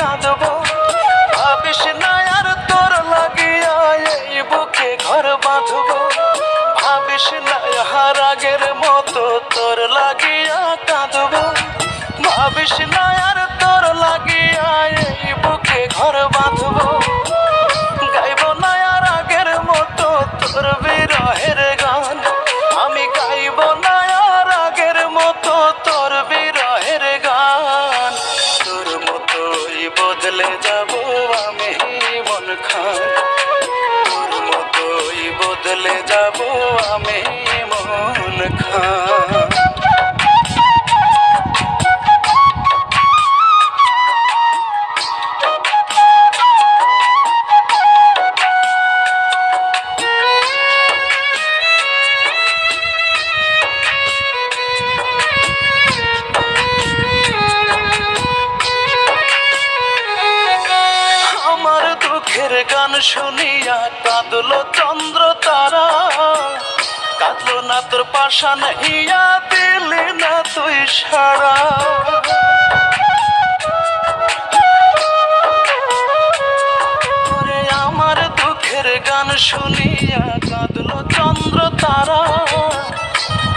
কাঁদবো। ভাবিস না আর তোর লাগিয়া এই বুকে ঘর বাঁধবো। ভাবিস না আর আগের মতো তোর লাগিয়া কাঁদবো। ভাবিস না আর তোর লাগিয়া এই বুকে ঘর বাঁধবো। গাইব না আর আগের মতো তোর বিরহের গান। আমি গাইব না আর আগের মতো তোর বিরহের গান। তোর মতোই বদলে যাব আমি মন খান। তোর মতোই বদলে যাব আমি মন খান। আমার দুঃখের গান শুনিয়া কাঁদলো চন্দ্র তারা। কাঁদলো না তোর পাশান হিয়া দিলি না তুই সারা। আমার দুঃখের গান শুনিয়া কাঁদলো চন্দ্র তারা।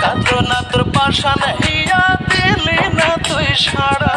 কাঁদলো না তোর পাশান হিয়া দিলি না তুই সারা।